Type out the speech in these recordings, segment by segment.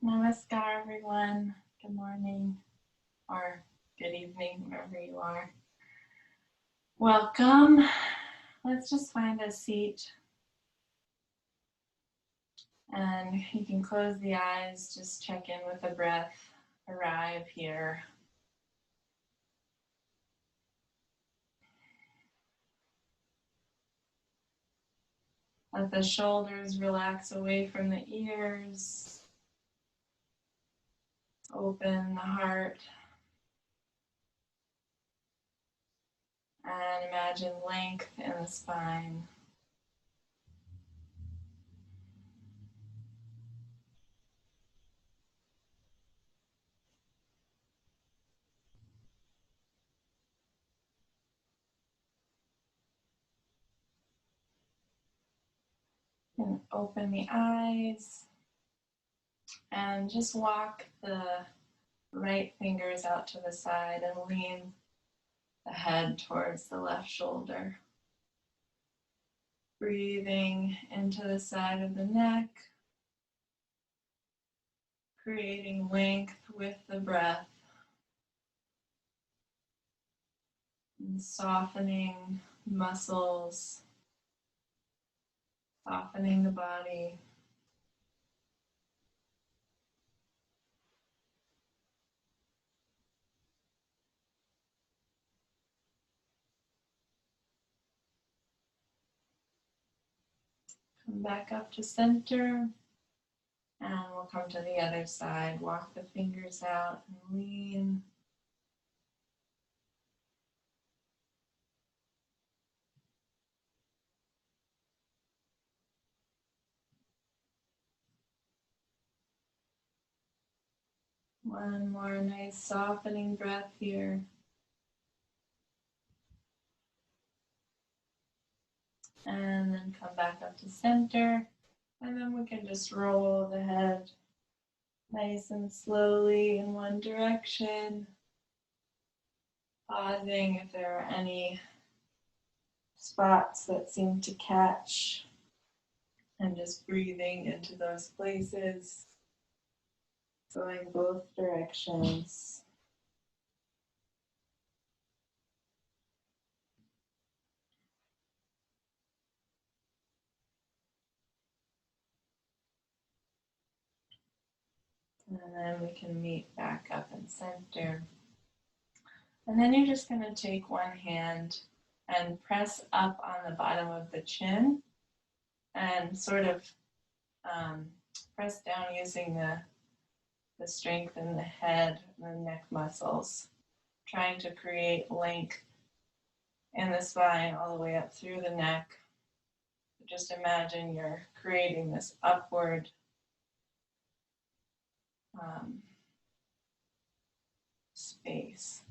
Namaskar, everyone. Good morning or good evening, wherever you are. Welcome. Let's just find a seat. And you can close the eyes, just check in with the breath, arrive here. Let the shoulders relax away from the ears. Open the heart. And imagine length in the spine. And open the eyes. And just walk the right fingers out to the side and lean the head towards the left shoulder. Breathing into the side of the neck, creating length with the breath, and softening muscles, softening the body. Come back up to center, and we'll come to the other side. Walk the fingers out and lean. One more nice softening breath here. And then come back up to center. And then we can just roll the head nice and slowly in one direction. Pausing if there are any spots that seem to catch. And just breathing into those places. Going both directions. And then we can meet back up in center. And then you're just going to take one hand and press up on the bottom of the chin and sort of press down using the strength in the head and the neck muscles, trying to create length in the spine all the way up through the neck. Just imagine you're creating this upward space.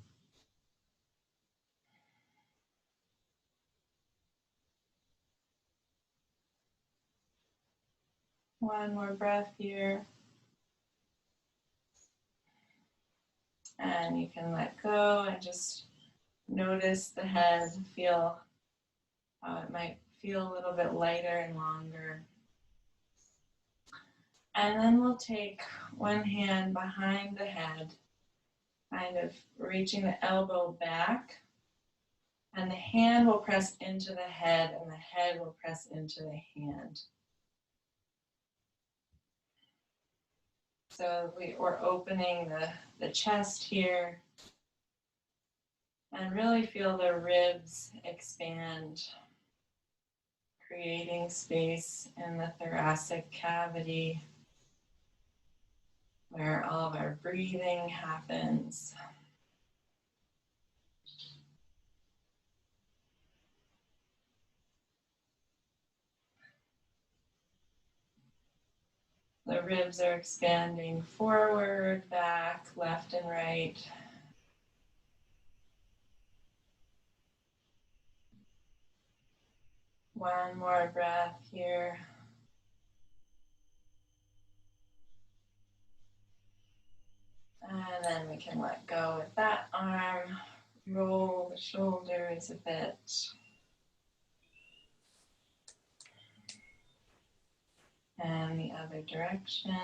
One more breath here. And you can let go and just notice the head, feel how it might feel a little bit lighter and longer. And then we'll take one hand behind the head, kind of reaching the elbow back, and the hand will press into the head and the head will press into the hand. So we're opening the chest here and really feel the ribs expand, creating space in the thoracic cavity where all of our breathing happens. The ribs are expanding forward, back, left, and right. One more breath here. And then we can let go with that arm. Roll the shoulders a bit. And the other direction.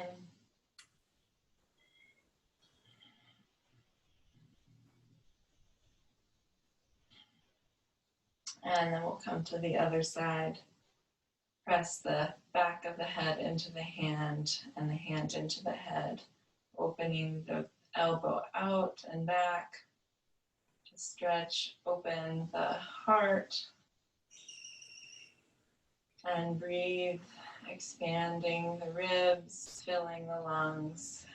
And then we'll come to the other side. Press the back of the head into the hand and the hand into the head, opening the elbow out and back to stretch, open the heart, and breathe, expanding the ribs, filling the lungs.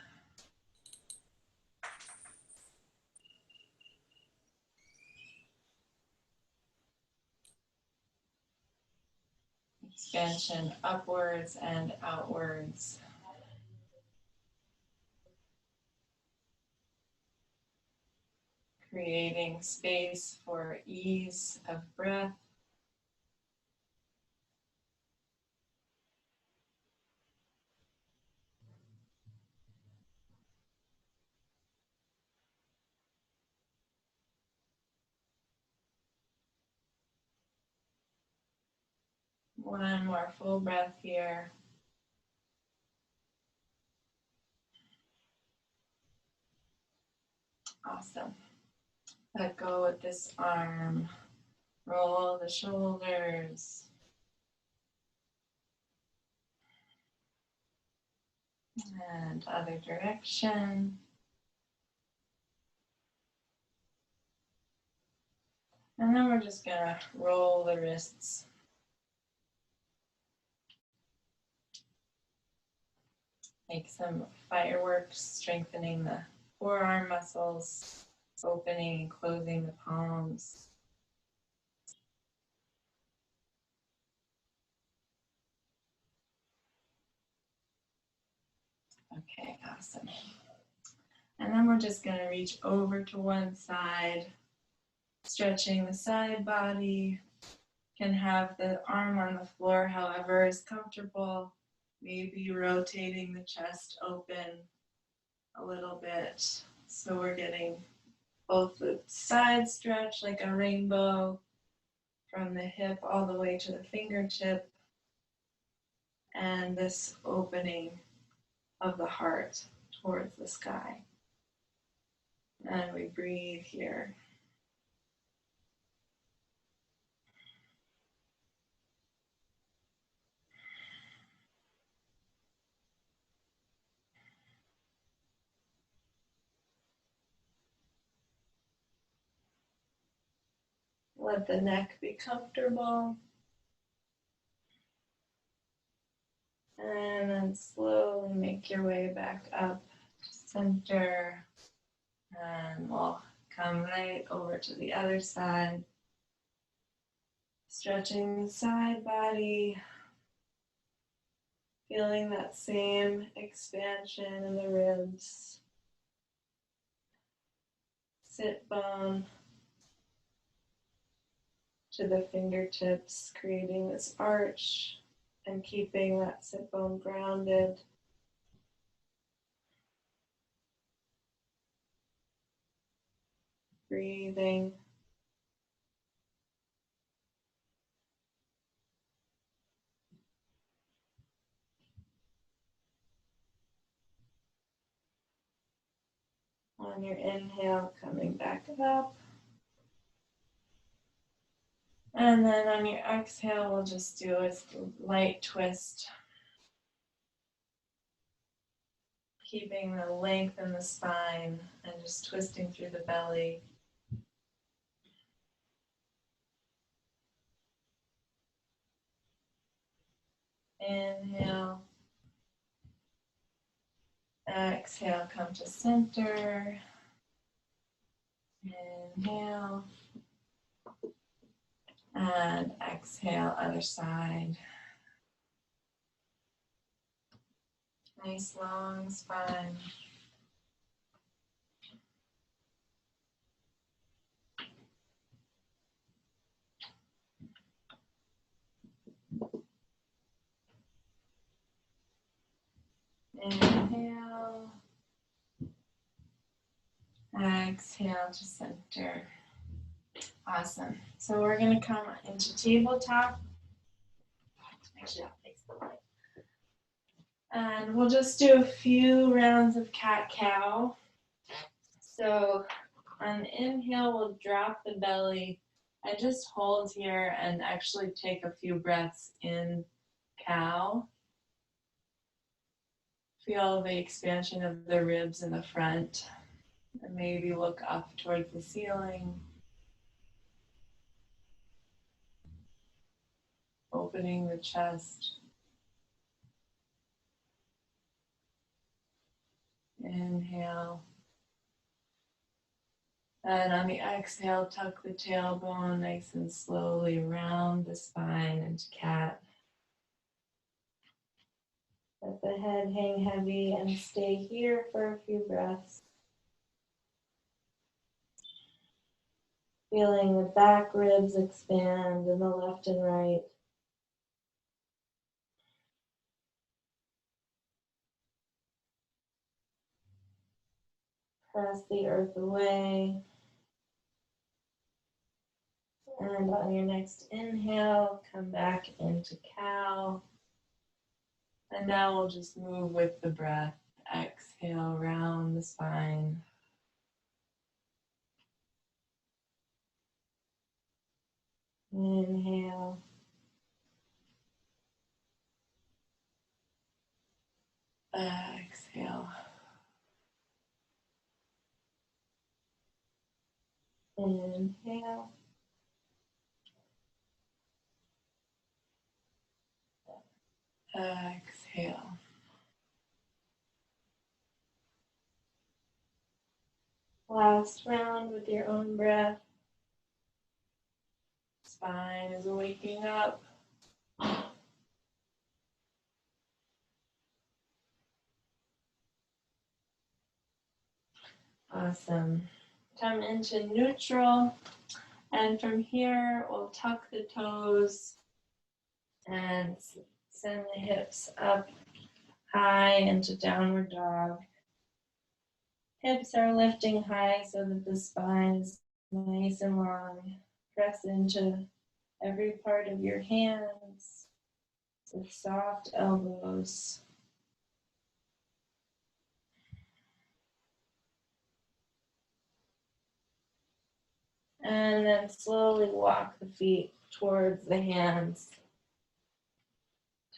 Expansion upwards and outwards. Creating space for ease of breath. One more full breath here. Awesome. Let go with this arm. Roll the shoulders. And other direction. And then we're just going to roll the wrists. Make some fireworks, strengthening the forearm muscles, opening and closing the palms. Okay, awesome. And then we're just going to reach over to one side, stretching the side body. Can have the arm on the floor, however is comfortable. Maybe rotating the chest open a little bit. So we're getting both the side stretch like a rainbow from the hip all the way to the fingertip, and this opening of the heart towards the sky. And we breathe here. Let the neck be comfortable. And then slowly make your way back up to center. And we'll come right over to the other side. Stretching the side body. Feeling that same expansion in the ribs. Sit bone to the fingertips, creating this arch and keeping that sit bone grounded. Breathing. On your inhale, coming back up. And then on your exhale, we'll just do a light twist. Keeping the length in the spine and just twisting through the belly. Inhale. Exhale, come to center. Inhale. And exhale, other side. Nice long spine. Inhale. Exhale to center. Awesome. So we're going to come into tabletop. Actually, I'll face the light. And we'll just do a few rounds of cat-cow. So on inhale, we'll drop the belly And just hold here and actually take a few breaths in cow. Feel the expansion of the ribs in the front, and maybe look up towards the ceiling. Opening the chest. Inhale. And on the exhale, tuck the tailbone nice and slowly round the spine into cat. Let the head hang heavy and stay here for a few breaths. Feeling the back ribs expand in the left and right. Press the earth away. And on your next inhale, come back into cow. And now we'll just move with the breath. Exhale, round the spine. Inhale. Exhale. Inhale. Exhale. Last round with your own breath. Spine is waking up. Awesome. Come into neutral. And from here, we'll tuck the toes and send the hips up high into downward dog. Hips are lifting high so that the spine is nice and long. Press into every part of your hands with soft elbows. And then slowly walk the feet towards the hands.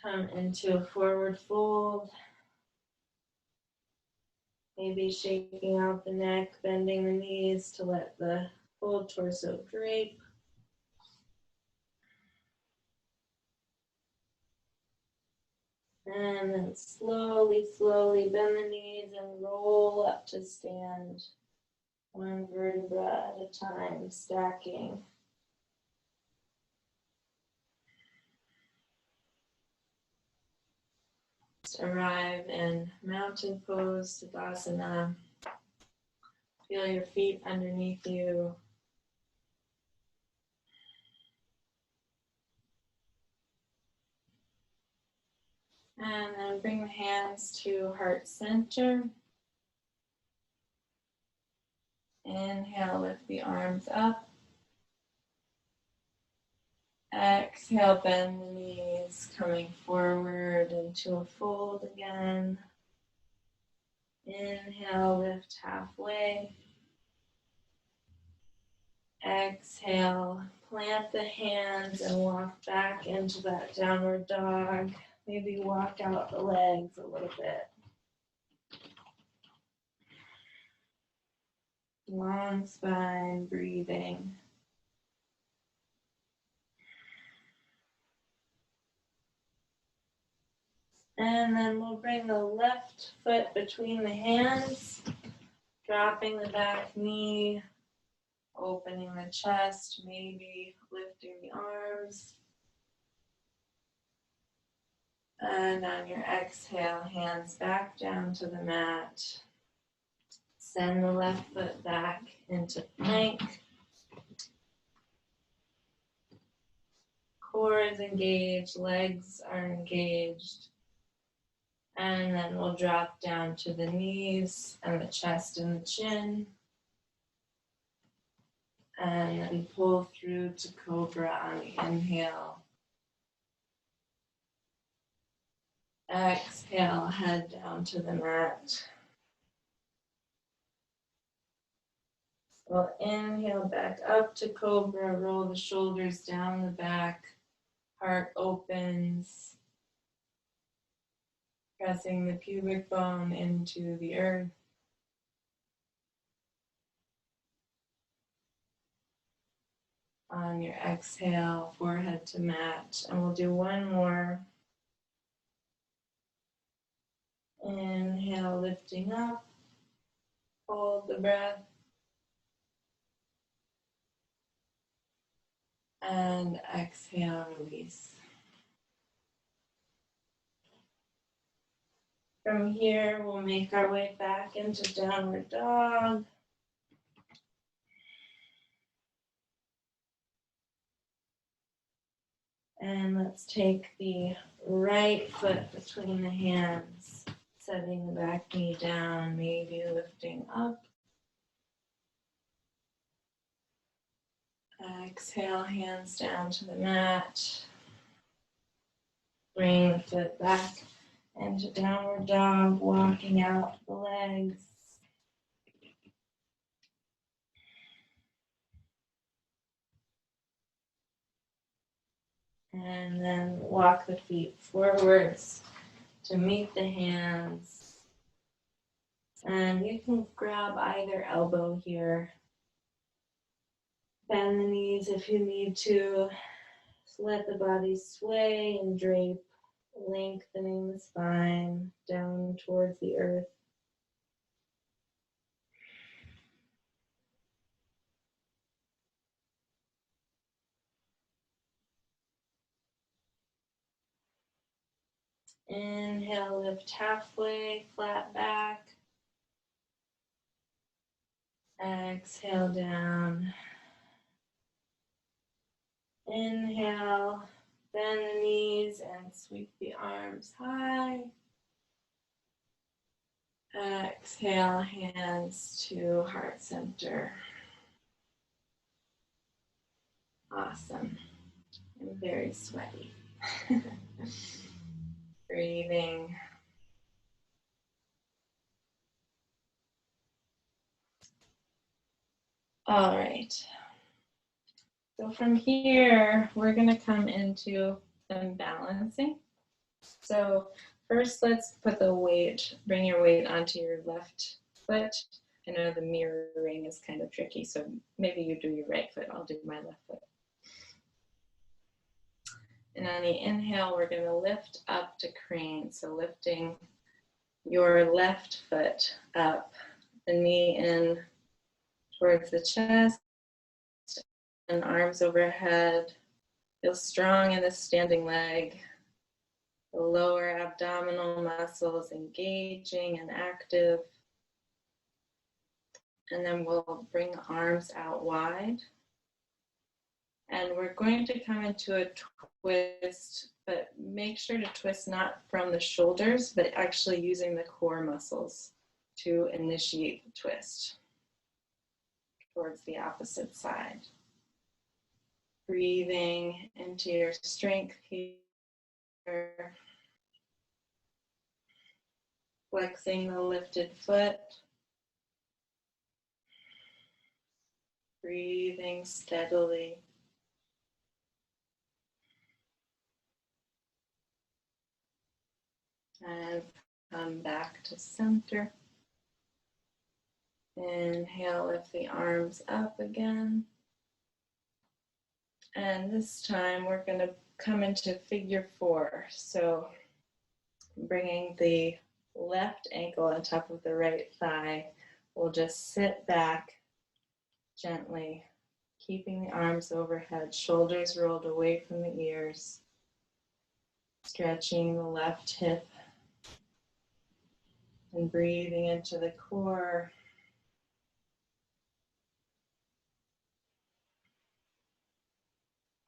Come into a forward fold. Maybe shaking out the neck, bending the knees to let the whole torso drape. And then slowly bend the knees and roll up to stand. One vertebra at a time, stacking. Just arrive in mountain pose, Tadasana. Feel your feet underneath you. And then bring the hands to heart center. Inhale, lift the arms up. Exhale, bend the knees, coming forward into a fold again. Inhale, lift halfway. Exhale, plant the hands and walk back into that downward dog. Maybe walk out the legs a little bit. Long spine, breathing. And then we'll bring the left foot between the hands, dropping the back knee, opening the chest, maybe lifting the arms. And on your exhale, hands back down to the mat. Send the left foot back into plank. Core is engaged, legs are engaged. And then we'll drop down to the knees and the chest and the chin. And then pull through to cobra on the inhale. Exhale, head down to the mat. We'll inhale back up to cobra, roll the shoulders down the back, heart opens, pressing the pubic bone into the earth. On your exhale, forehead to mat, and we'll do one more. Inhale, lifting up, hold the breath, and exhale, release. From here, we'll make our way back into downward dog. And let's take the right foot between the hands, setting the back knee down, maybe lifting up. Exhale, hands down to the mat. Bring the foot back into downward dog, walking out the legs. And then walk the feet forwards to meet the hands. And you can grab either elbow here. Bend the knees if you need to. Just let the body sway and drape, lengthening the spine down towards the earth. Inhale, lift halfway, flat back. Exhale down. Inhale, bend the knees and sweep the arms high. Exhale, hands to heart center. Awesome. I'm very sweaty. Breathing. All right. So from here, we're going to come into some balancing. So first, let's put the weight, bring your weight onto your left foot. I know the mirroring is kind of tricky, so maybe you do your right foot, I'll do my left foot. And on the inhale, we're going to lift up to crane. So lifting your left foot up, the knee in towards the chest, and arms overhead. Feel strong in the standing leg. The lower abdominal muscles engaging and active. And then we'll bring the arms out wide. And we're going to come into a twist, but make sure to twist not from the shoulders, but actually using the core muscles to initiate the twist towards the opposite side. Breathing into your strength here. Flexing the lifted foot. Breathing steadily. And come back to center. Inhale, lift the arms up again. And this time we're going to come into figure 4. So bringing the left ankle on top of the right thigh, we'll just sit back gently, keeping the arms overhead, shoulders rolled away from the ears, stretching the left hip, and breathing into the core.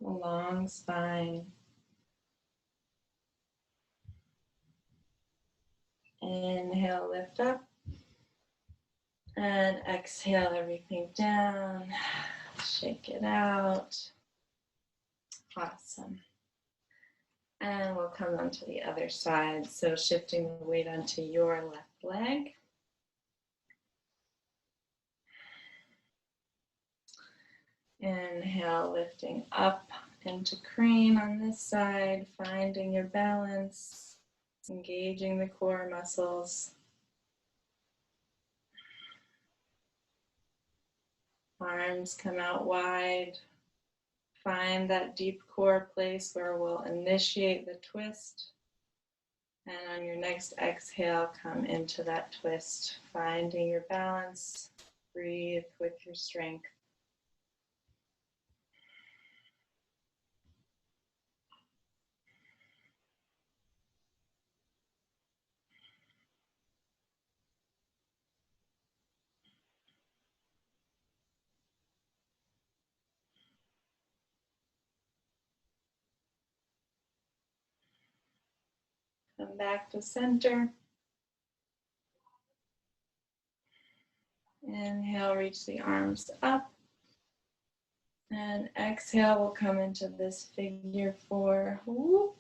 A long spine. Inhale, lift up. And exhale everything down. Shake it out. Awesome. And we'll come onto the other side. So shifting the weight onto your left leg. Inhale, lifting up into crane on this side, finding your balance, engaging the core muscles. Arms come out wide. Find that deep core place where we'll initiate the twist. And on your next exhale, come into that twist, finding your balance. Breathe with your strength. Come back to center. Inhale, reach the arms up. And exhale, we'll come into this figure four. Whoop.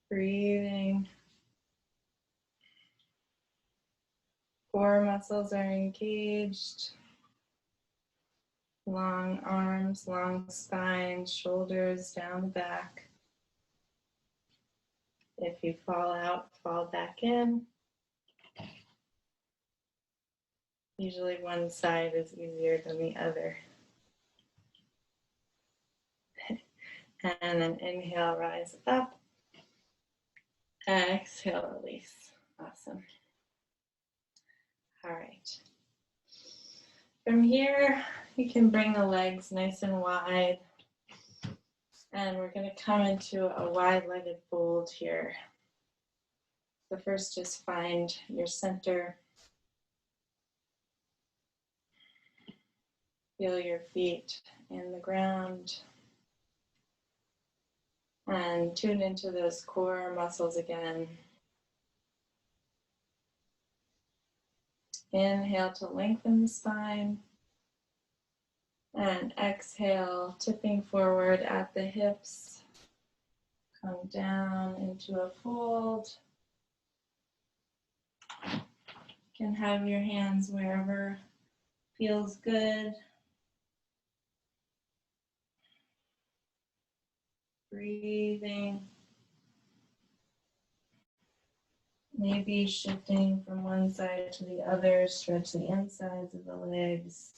Breathing. Core muscles are engaged. Long arms, long spine, shoulders down the back. If you fall out, fall back in. Usually one side is easier than the other. And then inhale, rise up. Exhale, release. Awesome. All right. From here, you can bring the legs nice and wide. And we're going to come into a wide-legged fold here. So first, just find your center. Feel your feet in the ground. And tune into those core muscles again. Inhale to lengthen the spine. And exhale, tipping forward at the hips. Come down into a fold. You can have your hands wherever feels good. Breathing. Maybe shifting from one side to the other, stretch the insides of the legs.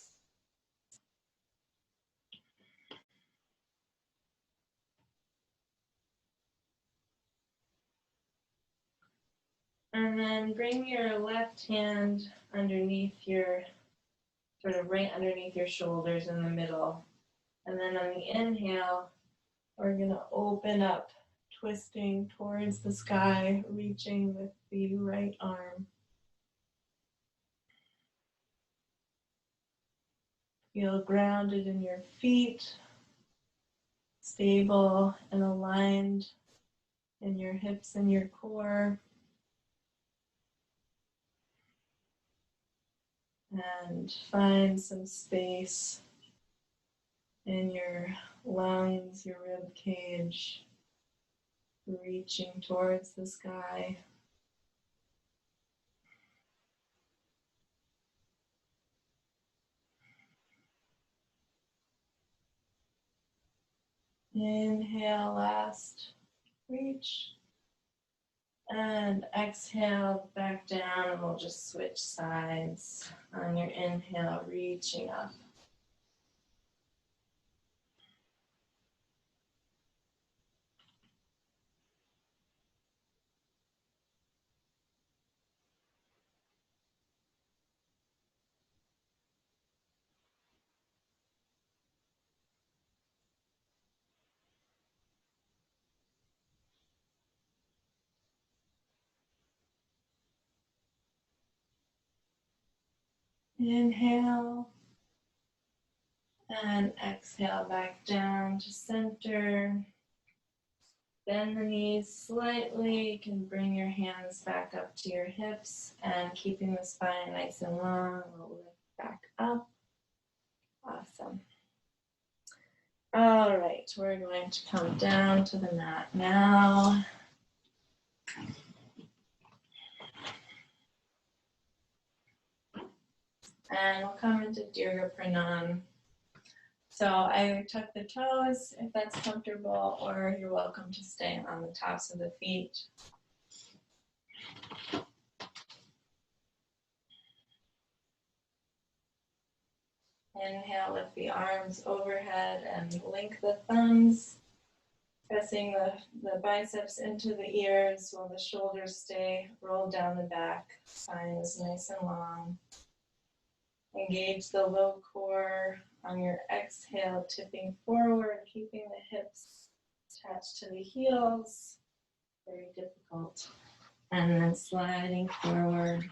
And then bring your left hand underneath your, sort of right underneath your shoulders in the middle. And then on the inhale, we're going to open up, twisting towards the sky, reaching with the right arm. Feel grounded in your feet, stable and aligned in your hips and your core. And find some space in your lungs, your rib cage, reaching towards the sky. Inhale, last reach. And exhale back down, and we'll just switch sides. On your inhale, reaching up. Inhale. And exhale back down to center. Bend the knees slightly. You can bring your hands back up to your hips, and keeping the spine nice and long, we'll lift back up. Awesome. All right, we're going to come down to the mat now. And we'll come into Dirga Pranam. So I tuck the toes if that's comfortable, or you're welcome to stay on the tops of the feet. Inhale, lift the arms overhead and link the thumbs, pressing the biceps into the ears while the shoulders stay rolled down the back. Spine is nice and long. Engage the low core on your exhale, tipping forward, keeping the hips attached to the heels. Very difficult. And then sliding forward.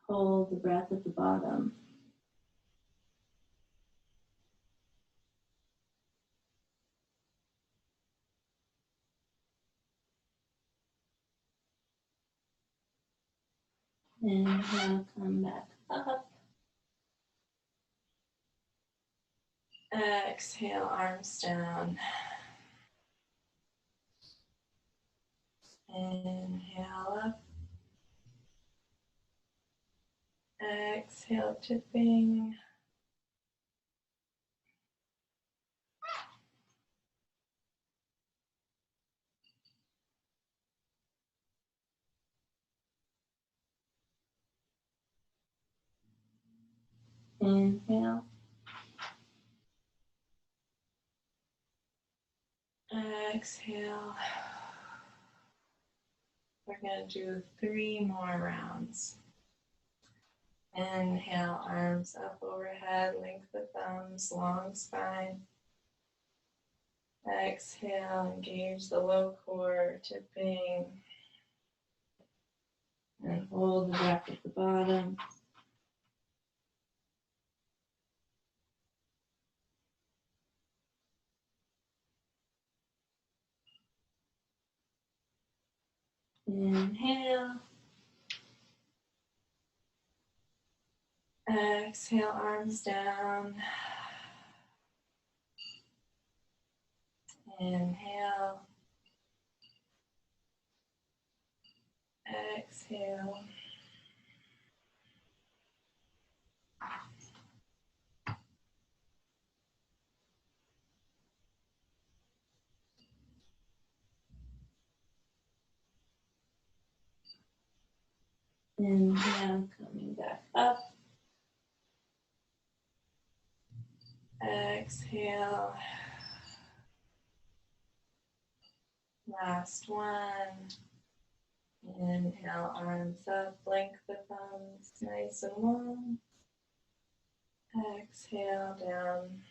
Hold the breath at the bottom. Inhale, come back up. Exhale, arms down. Inhale up. Exhale, tipping. Inhale. Exhale. We're going to do 3 more rounds. Inhale, arms up overhead, link the thumbs, long spine. Exhale, engage the low core, tipping. And hold the breath at the bottom. Inhale. Exhale, arms down. Inhale. Exhale. Inhale, coming back up. Exhale. Last one. Inhale, arms up, blink the thumbs, nice and long. Exhale, down.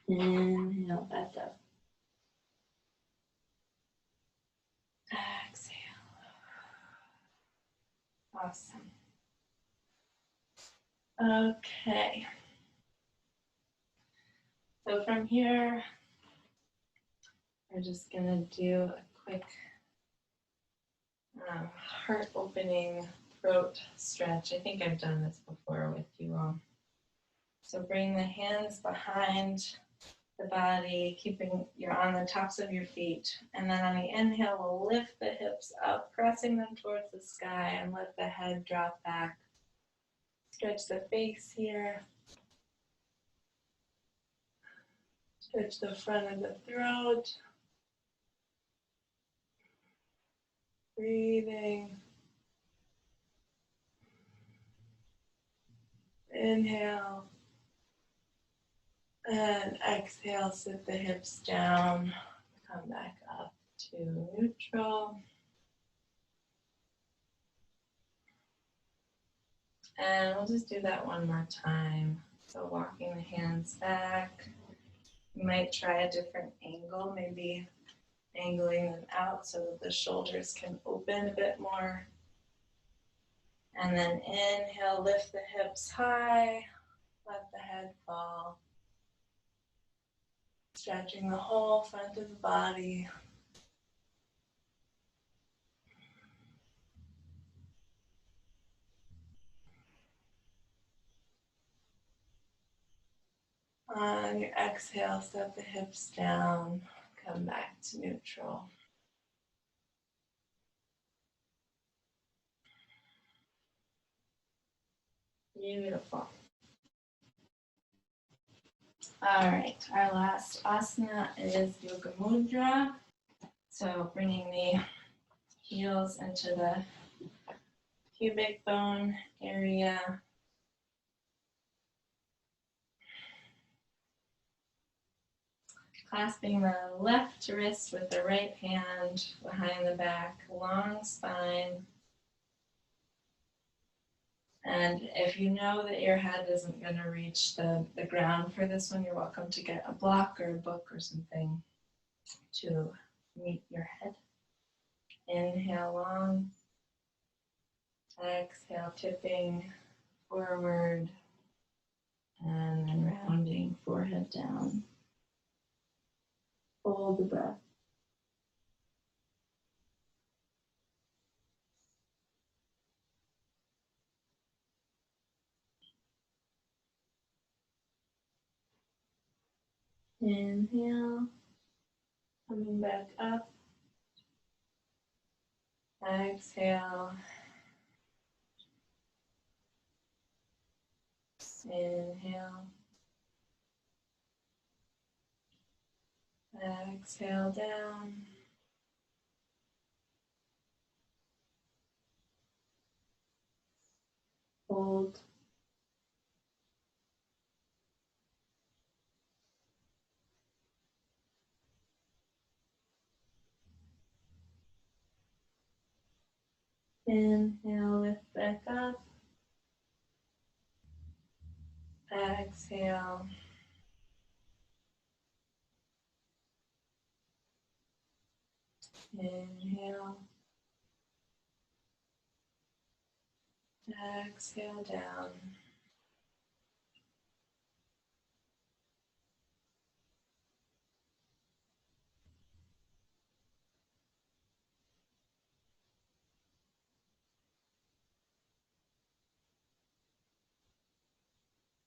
Inhale, back up. Exhale. Awesome. Okay. So from here, we're just going to do a quick heart opening throat stretch. I think I've done this before with you all. So bring the hands behind the body, you're on the tops of your feet. And then on the inhale, we'll lift the hips up, pressing them towards the sky, and let the head drop back. Stretch the face here. Stretch the front of the throat. Breathing. Inhale. And exhale, sit the hips down. Come back up to neutral. And we'll just do that one more time. So walking the hands back. You might try a different angle, maybe angling them out so that the shoulders can open a bit more. And then inhale, lift the hips high, let the head fall. Stretching the whole front of the body. On your exhale, set the hips down, come back to neutral. Beautiful. All right, our last asana is Yoga Mudra. So bringing the heels into the pubic bone area. Clasping the left wrist with the right hand behind the back, long spine. And if you know that your head isn't going to reach the ground for this one, you're welcome to get a block or a book or something to meet your head. Inhale long. Exhale, tipping forward. And then rounding forehead down. Hold the breath. Inhale, coming back up. Exhale. Inhale. Exhale down. Hold. Inhale, lift back up. Exhale. Inhale. Exhale down.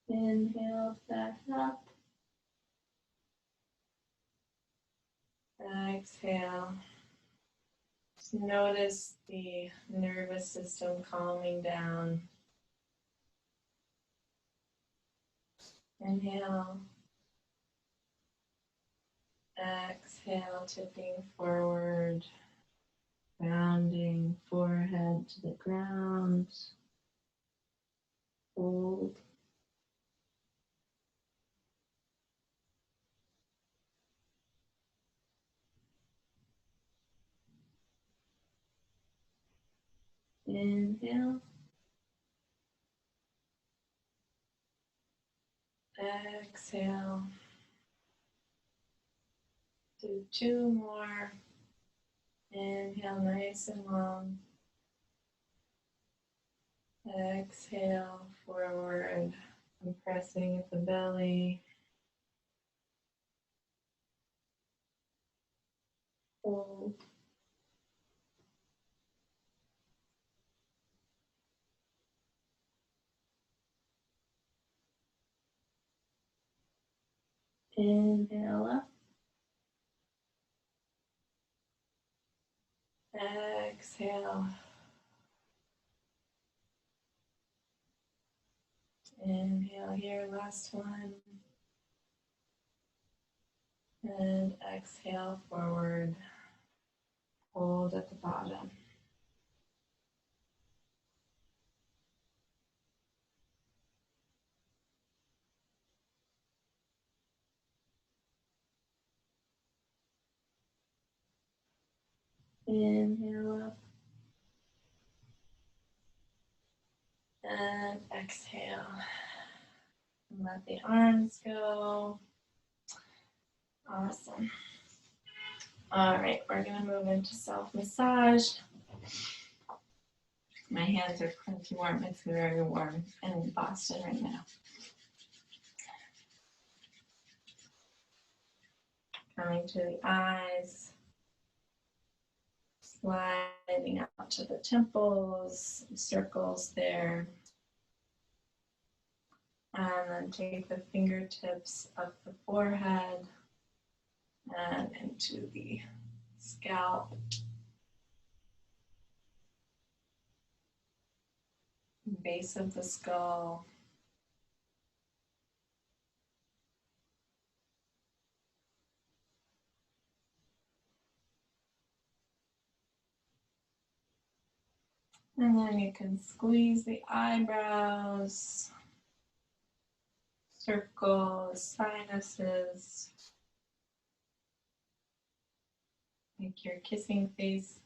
Inhale, back up. Exhale. Notice the nervous system calming down. Inhale. Exhale, tipping forward, rounding forehead to the ground. Hold. Inhale. Exhale. Do two more. Inhale, nice and long. Exhale, forward, compressing at the belly. Hold. Inhale up. Exhale. Inhale here, last one. And exhale forward. Hold at the bottom. Inhale up. And exhale. And let the arms go. Awesome. All right, we're going to move into self-massage. My hands are plenty warm. It's very warm in Boston right now. Coming to the eyes. Sliding out to the temples, circles there. And then take the fingertips up the forehead and into the scalp, base of the skull. And then you can squeeze the eyebrows, circle the sinuses, make your kissing face.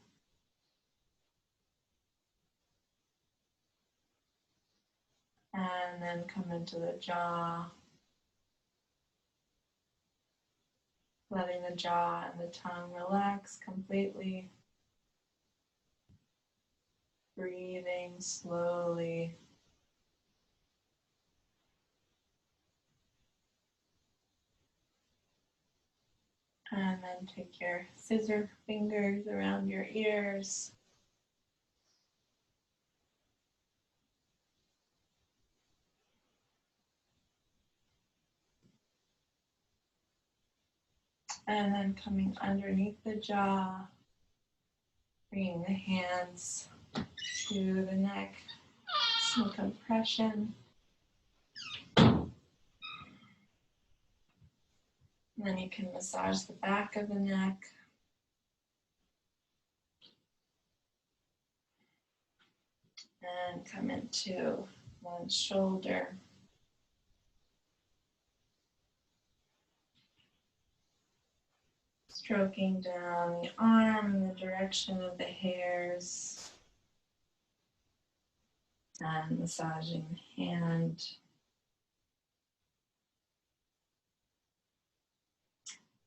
And then come into the jaw, letting the jaw and the tongue relax completely. Breathing slowly. And then take your scissor fingers around your ears. And then coming underneath the jaw, bringing the hands to the neck, some compression. And then you can massage the back of the neck. And come into one shoulder. Stroking down the arm in the direction of the hairs. And massaging the hand.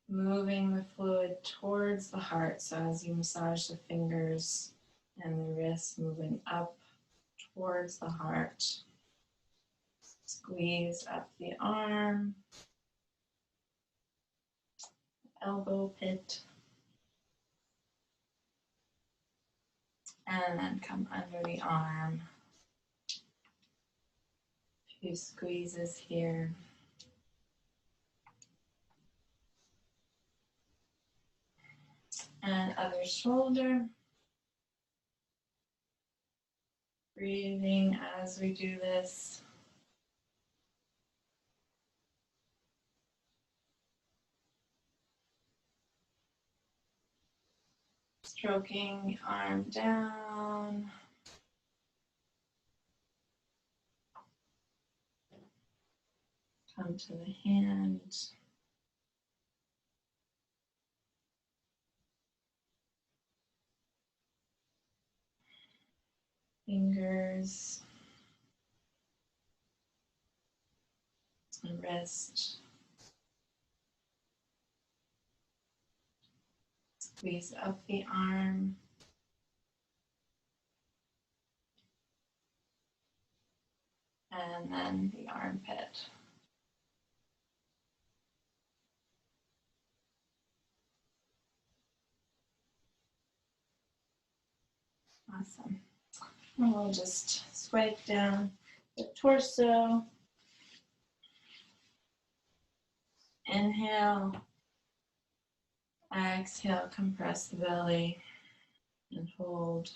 Moving the fluid towards the heart. So as you massage the fingers and the wrists, moving up towards the heart. Squeeze up the arm, elbow pit. And then come under the arm. A few squeezes here. And other shoulder. Breathing as we do this. Stroking the arm down. Come to the hand. Fingers. And wrist. Squeeze up the arm. And then the armpit. Awesome. And we'll just swipe down the torso. Inhale. Exhale, compress the belly and hold.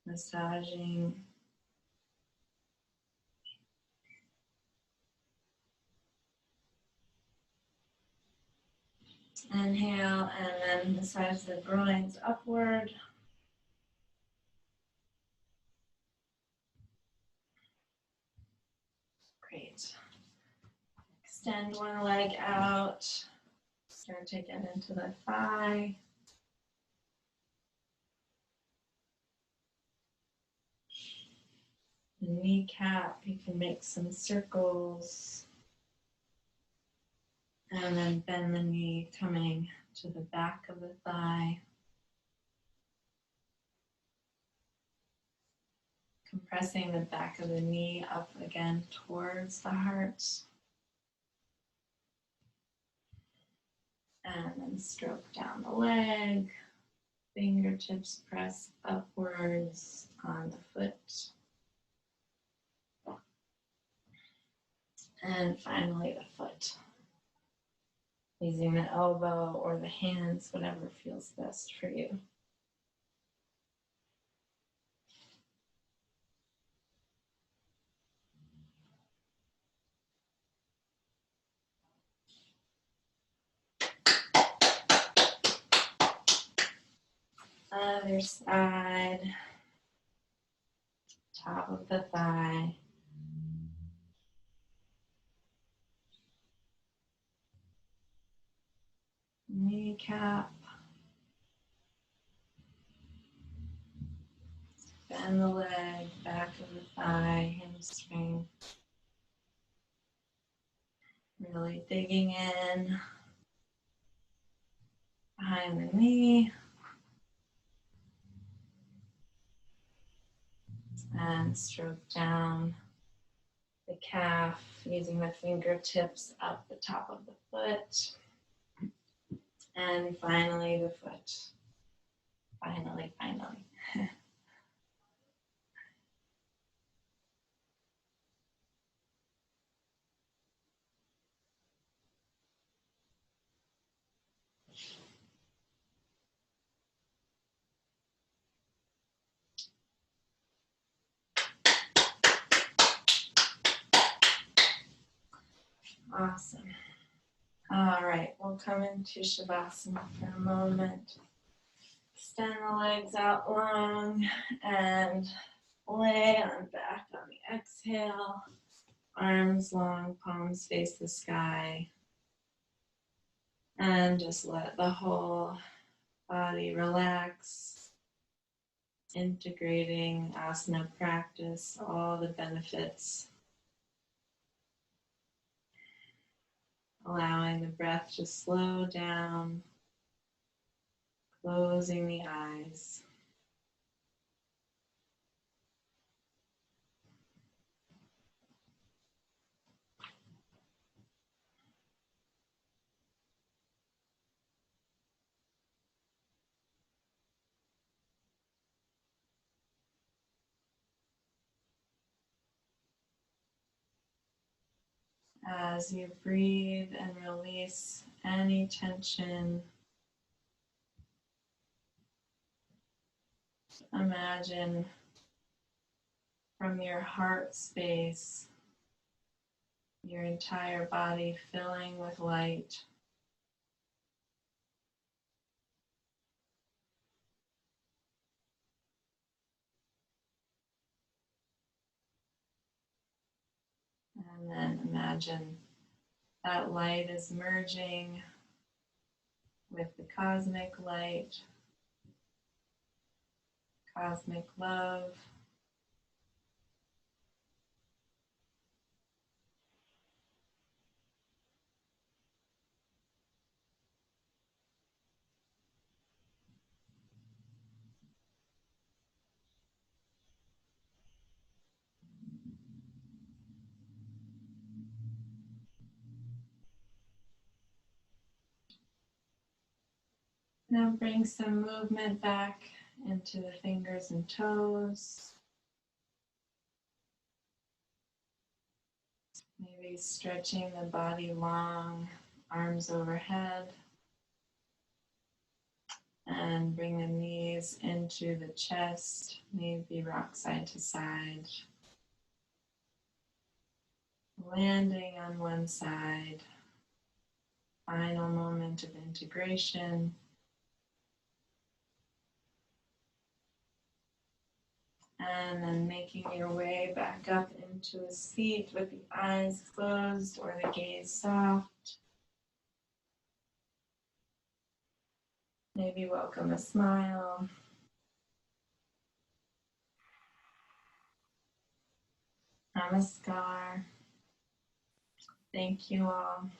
Massaging. Inhale, and then massage the groins upward. Great. Extend one leg out. Start to get into the thigh. The kneecap, you can make some circles. And then bend the knee, coming to the back of the thigh. Compressing the back of the knee up again towards the heart. And then stroke down the leg. Fingertips press upwards on the foot. And finally the foot. Using the elbow or the hands, whatever feels best for you. Other side, top of the thigh. Kneecap. Bend the leg, back of the thigh, hamstring. Really digging in behind the knee. And stroke down the calf, using the fingertips up the top of the foot. And finally the foot. Finally. Awesome. All right, we'll come into Shavasana for a moment. Extend the legs out long and lay on back on the exhale. Arms long, palms face the sky. And just let the whole body relax, integrating asana practice, all the benefits. Allowing the breath to slow down, closing the eyes. As you breathe and release any tension, imagine from your heart space, your entire body filling with light. And then imagine that light is merging with the cosmic light, cosmic love. Now bring some movement back into the fingers and toes. Maybe stretching the body long, arms overhead. And bring the knees into the chest, maybe rock side to side. Landing on one side. Final moment of integration. And then making your way back up into a seat with the eyes closed or the gaze soft. Maybe welcome a smile. Namaskar. Thank you all.